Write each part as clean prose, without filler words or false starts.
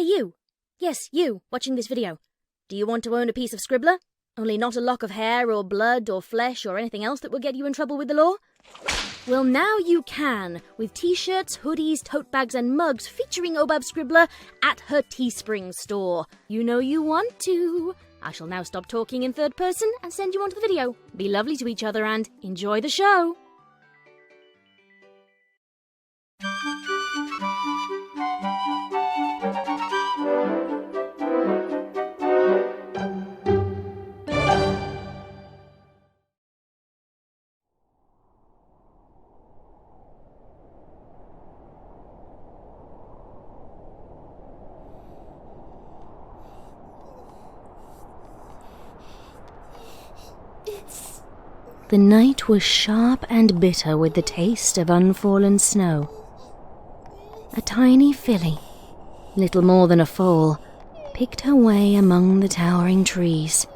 Hey you! Yes, you, watching this video. Do you want to own a piece of Scribbler? Only not a lock of hair or blood or flesh or anything else that will get you in trouble with the law? Well, now you can, with t-shirts, hoodies, tote bags and mugs featuring Obab Scribbler at her Teespring store. You know you want to. I shall now stop talking in third person and send you on to the video. Be lovely to each other and enjoy the show. The night was sharp and bitter with the taste of unfallen snow. A tiny filly, little more than a foal, picked her way among the towering trees.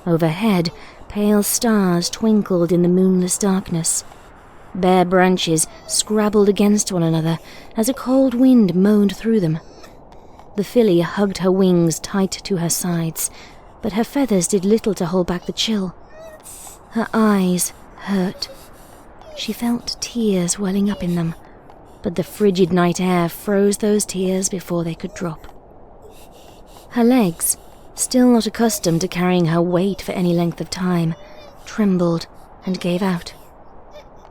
Overhead, pale stars twinkled in the moonless darkness. Bare branches scrabbled against one another as a cold wind moaned through them. The filly hugged her wings tight to her sides, but her feathers did little to hold back the chill. Her eyes hurt. She felt tears welling up in them, but the frigid night air froze those tears before they could drop. Her legs, still not accustomed to carrying her weight for any length of time, trembled and gave out.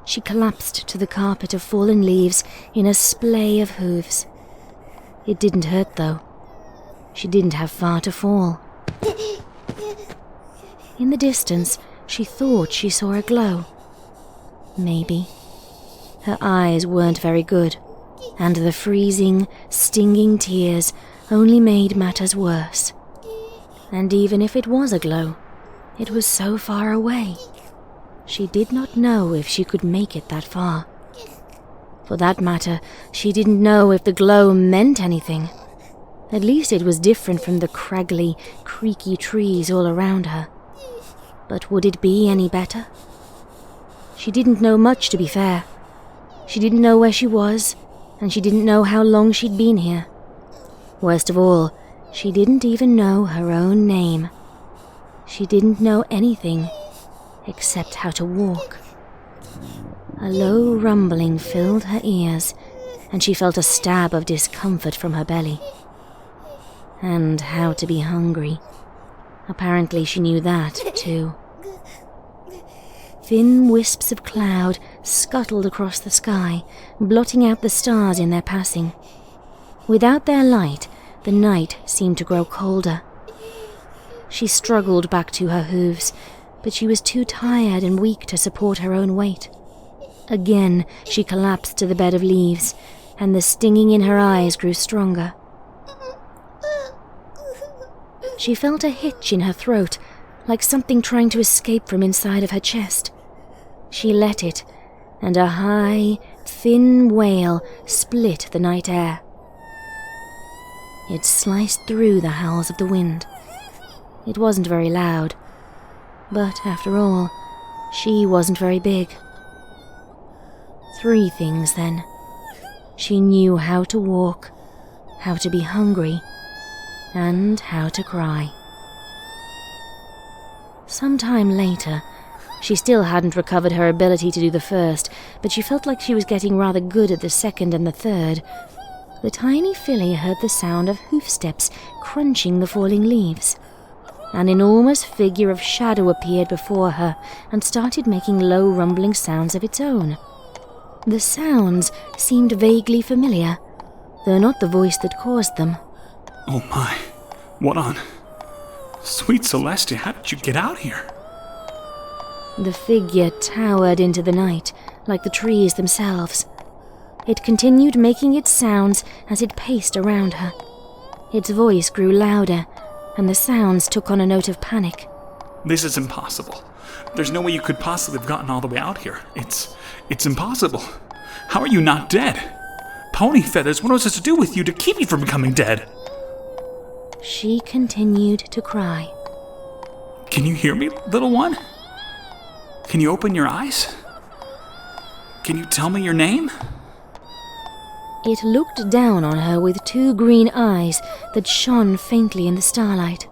She collapsed to the carpet of fallen leaves in a splay of hooves. It didn't hurt, though. She didn't have far to fall. In the distance, she thought she saw a glow. Maybe. Her eyes weren't very good, and the freezing, stinging tears only made matters worse. And even if it was a glow, it was so far away. She did not know if she could make it that far. For that matter, she didn't know if the glow meant anything. At least it was different from the craggly, creaky trees all around her. But would it be any better? She didn't know much, to be fair. She didn't know where she was, and she didn't know how long she'd been here. Worst of all, she didn't even know her own name. She didn't know anything except how to walk. A low rumbling filled her ears, and she felt a stab of discomfort from her belly. And how to be hungry. Apparently she knew that, too. Thin wisps of cloud scuttled across the sky, blotting out the stars in their passing. Without their light, the night seemed to grow colder. She struggled back to her hooves, but she was too tired and weak to support her own weight. Again, she collapsed to the bed of leaves, and the stinging in her eyes grew stronger. She felt a hitch in her throat, like something trying to escape from inside of her chest. She let it, and a high, thin wail split the night air. It sliced through the howls of the wind. It wasn't very loud, but after all, she wasn't very big. 3 things, then. She knew how to walk, how to be hungry, and how to cry. Sometime later, she still hadn't recovered her ability to do the first, but she felt like she was getting rather good at the second and the third. The tiny filly heard the sound of hoofsteps crunching the falling leaves. An enormous figure of shadow appeared before her and started making low rumbling sounds of its own. The sounds seemed vaguely familiar, though not the voice that caused them. Oh my, what on? Sweet Celestia, how did you get out here? The figure towered into the night, like the trees themselves. It continued making its sounds as it paced around her. Its voice grew louder, and the sounds took on a note of panic. This is impossible. There's no way you could possibly have gotten all the way out here. It's impossible. How are you not dead? Pony feathers, what was I to do with you to keep you from becoming dead? She continued to cry. Can you hear me, little one? Can you open your eyes? Can you tell me your name? It looked down on her with two green eyes that shone faintly in the starlight.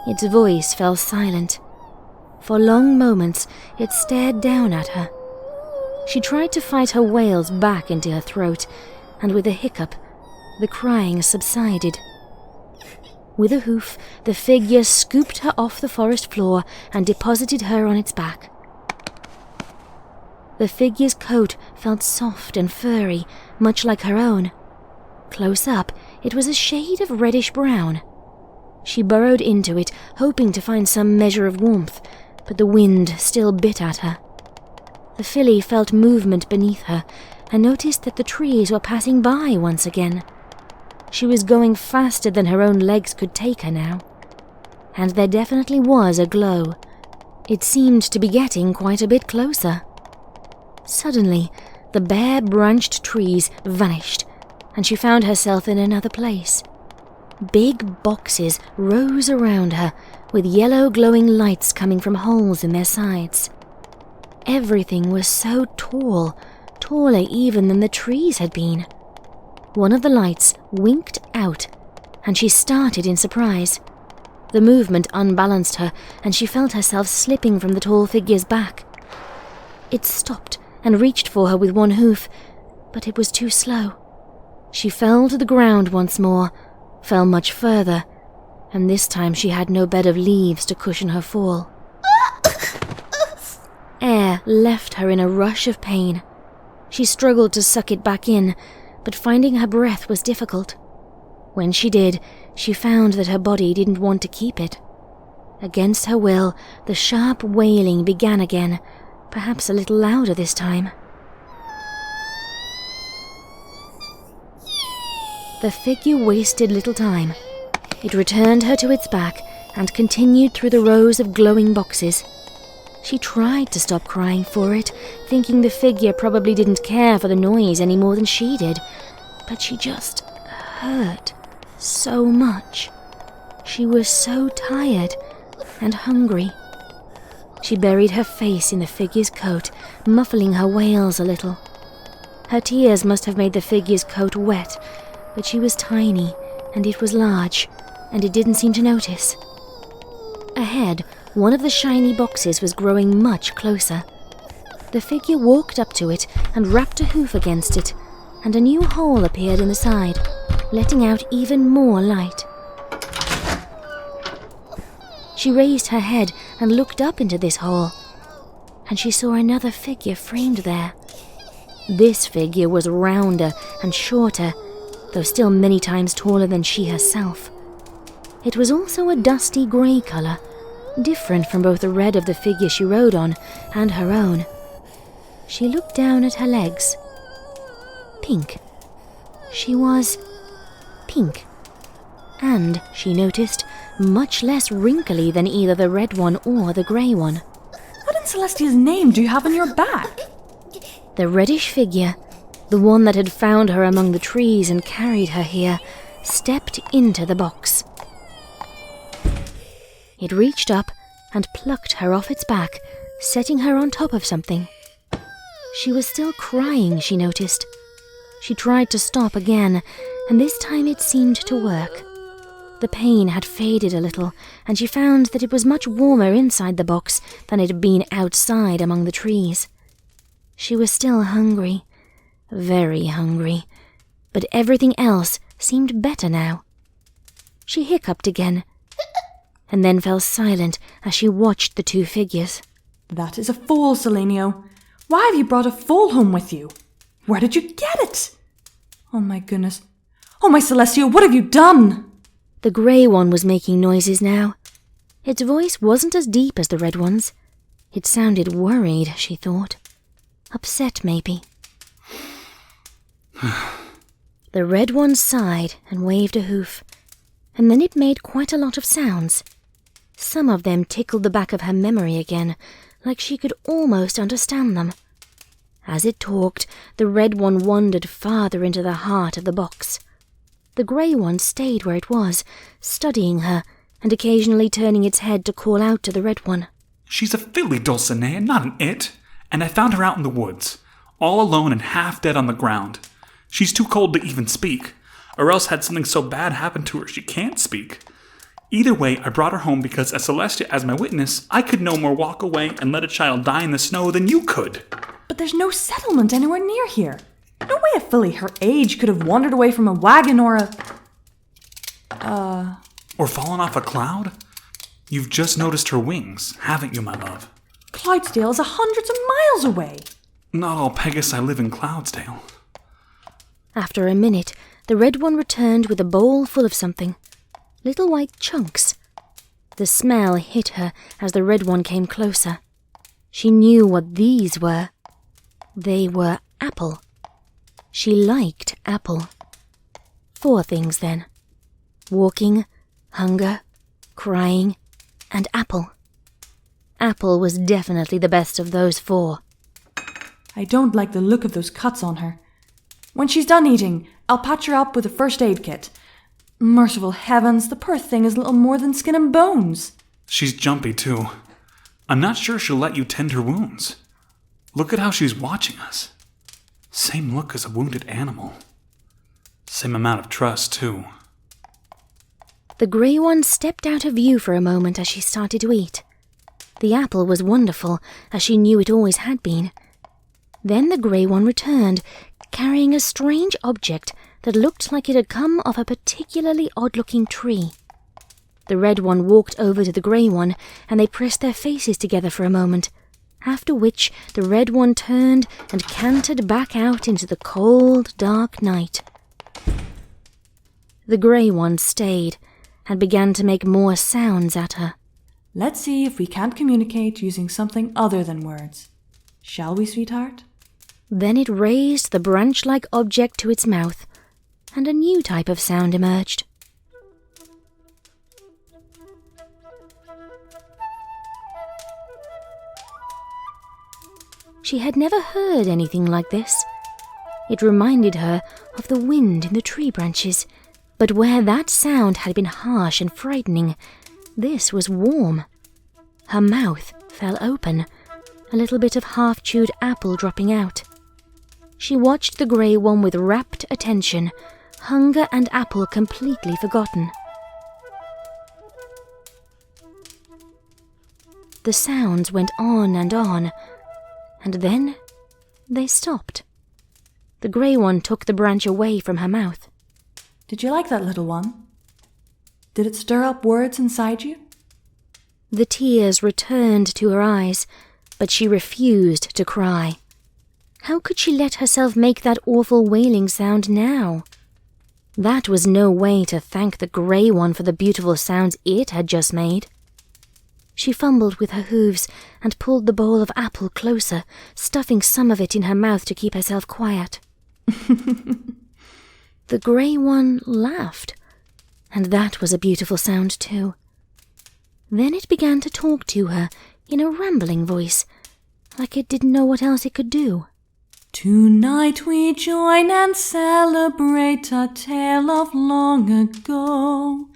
Its voice fell silent. For long moments, it stared down at her. She tried to fight her wails back into her throat, and with a hiccup, the crying subsided. With a hoof, the figure scooped her off the forest floor and deposited her on its back. The figure's coat felt soft and furry, much like her own. Close up, it was a shade of reddish-brown. She burrowed into it, hoping to find some measure of warmth, but the wind still bit at her. The filly felt movement beneath her and noticed that the trees were passing by once again. She was going faster than her own legs could take her now. And there definitely was a glow. It seemed to be getting quite a bit closer. Suddenly, the bare branched trees vanished, and she found herself in another place. Big boxes rose around her, with yellow glowing lights coming from holes in their sides. Everything was so tall, taller even than the trees had been. One of the lights winked out, and she started in surprise. The movement unbalanced her, and she felt herself slipping from the tall figure's back. It stopped and reached for her with one hoof, but it was too slow. She fell to the ground once more, fell much further, and this time she had no bed of leaves to cushion her fall. Air left her in a rush of pain. She struggled to suck it back in, but finding her breath was difficult. When she did, she found that her body didn't want to keep it. Against her will, the sharp wailing began again, perhaps a little louder this time. The figure wasted little time. It returned her to its back and continued through the rows of glowing boxes. She tried to stop crying for it, thinking the figure probably didn't care for the noise any more than she did, but she just hurt so much. She was so tired and hungry. She buried her face in the figure's coat, muffling her wails a little. Her tears must have made the figure's coat wet, but she was tiny, and it was large, and it didn't seem to notice. Ahead, one of the shiny boxes was growing much closer. The figure walked up to it and rapped a hoof against it, and a new hole appeared in the side, letting out even more light. She raised her head and looked up into this hole, and she saw another figure framed there. This figure was rounder and shorter, though still many times taller than she herself. It was also a dusty grey colour, different from both the red of the figure she rode on and her own. She looked down at her legs. Pink. She was pink. And, she noticed, much less wrinkly than either the red one or the grey one. What in Celestia's name do you have on your back? The reddish figure, the one that had found her among the trees and carried her here, stepped into the box. It reached up and plucked her off its back, setting her on top of something. She was still crying, she noticed. She tried to stop again, and this time it seemed to work. The pain had faded a little, and she found that it was much warmer inside the box than it had been outside among the trees. She was still hungry, very hungry, but everything else seemed better now. She hiccuped again, and then fell silent as she watched the two figures. That is a foal, Celliano. Why have you brought a foal home with you? Where did you get it? Oh my goodness. Oh my Celestia, what have you done? The grey one was making noises now. Its voice wasn't as deep as the red one's. It sounded worried, she thought. Upset, maybe. The red one sighed and waved a hoof, and then it made quite a lot of sounds. Some of them tickled the back of her memory again, like she could almost understand them. As it talked, the red one wandered farther into the heart of the box. The grey one stayed where it was, studying her, and occasionally turning its head to call out to the red one. She's a filly, Dulcinea, not an it. And I found her out in the woods, all alone and half dead on the ground. She's too cold to even speak, or else had something so bad happen to her she can't speak. Either way, I brought her home because as Celestia as my witness, I could no more walk away and let a child die in the snow than you could. But there's no settlement anywhere near here. No way a filly her age could have wandered away from a wagon or Or fallen off a cloud? You've just noticed her wings, haven't you, my love? Clydesdale is hundreds of miles away. Not all Pegasi live in Cloudsdale. After a minute, the Red One returned with a bowl full of something. Little white chunks. The smell hit her as the Red One came closer. She knew what these were. They were apple. She liked apple. 4 things then. Walking, hunger, crying, and apple. Apple was definitely the best of those 4. I don't like the look of those cuts on her. When she's done eating, I'll patch her up with a first aid kit. Merciful heavens, the poor thing is little more than skin and bones. She's jumpy, too. I'm not sure she'll let you tend her wounds. Look at how she's watching us. Same look as a wounded animal. Same amount of trust, too. The Grey One stepped out of view for a moment as she started to eat. The apple was wonderful, as she knew it always had been. Then the Grey One returned, carrying a strange object that looked like it had come off a particularly odd-looking tree. The Red One walked over to the Grey One, and they pressed their faces together for a moment, after which the Red One turned and cantered back out into the cold, dark night. The Grey One stayed, and began to make more sounds at her. Let's see if we can't communicate using something other than words. Shall we, sweetheart? Then it raised the branch-like object to its mouth, and a new type of sound emerged. She had never heard anything like this. It reminded her of the wind in the tree branches, but where that sound had been harsh and frightening, this was warm. Her mouth fell open, a little bit of half-chewed apple dropping out. She watched the Grey One with rapt attention, hunger and apple completely forgotten. The sounds went on, and then they stopped. The Grey One took the branch away from her mouth. Did you like that, little one? Did it stir up words inside you? The tears returned to her eyes, but she refused to cry. How could she let herself make that awful wailing sound now? That was no way to thank the Grey One for the beautiful sounds it had just made. She fumbled with her hooves and pulled the bowl of apple closer, stuffing some of it in her mouth to keep herself quiet. The Grey One laughed, and that was a beautiful sound too. Then it began to talk to her in a rambling voice, like it didn't know what else it could do. Tonight we join and celebrate a tale of long ago,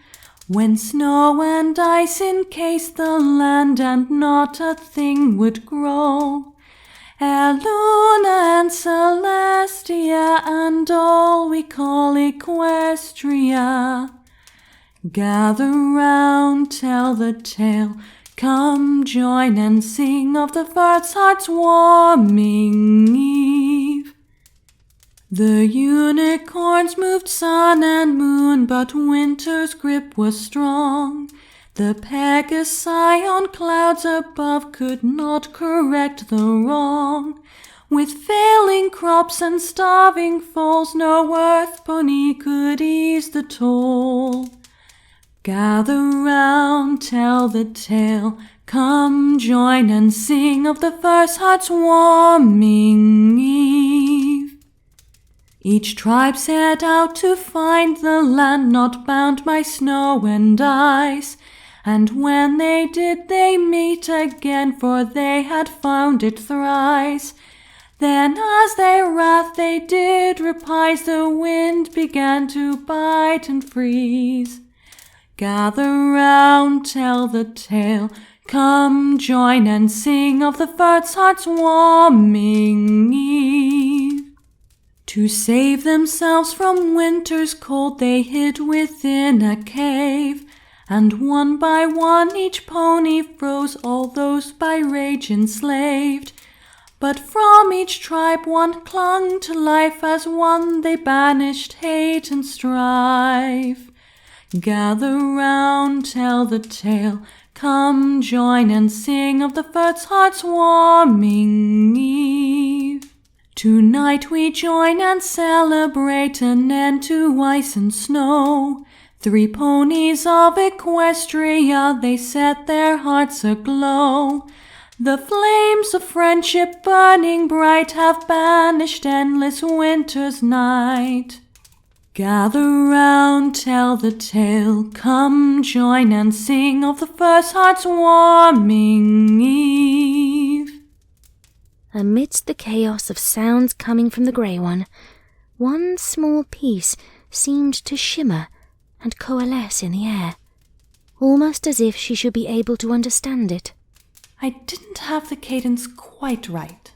when snow and ice encased the land and not a thing would grow. Luna and Celestia and all we call Equestria gather round, tell the tale, come join and sing of the first heart's warming eve. The unicorns moved sun and moon, but winter's grip was strong. The Pegasi on clouds above could not correct the wrong. With failing crops and starving foals, no earth pony could ease the toll. Gather round, tell the tale, come join and sing of the first heart's warming eve. Each tribe set out to find the land not bound by snow and ice, and when they did they meet again, for they had found it thrice. Then as their wrath they did reprise, the wind began to bite and freeze. Gather round, tell the tale, come join and sing of the first heart's warming eve. To save themselves from winter's cold, they hid within a cave, and one by one each pony froze, all those by rage enslaved. But from each tribe one clung to life, as one they banished hate and strife. Gather round, tell the tale, come join and sing of the first heart's warming eve. Tonight we join and celebrate an end to ice and snow. 3 ponies of Equestria, they set their hearts aglow. The flames of friendship burning bright have banished endless winter's night. Gather round, tell the tale, come join and sing of the first heart's warming eve. Amidst the chaos of sounds coming from the grey one, one small piece seemed to shimmer and coalesce in the air, almost as if she should be able to understand it. I didn't have the cadence quite right.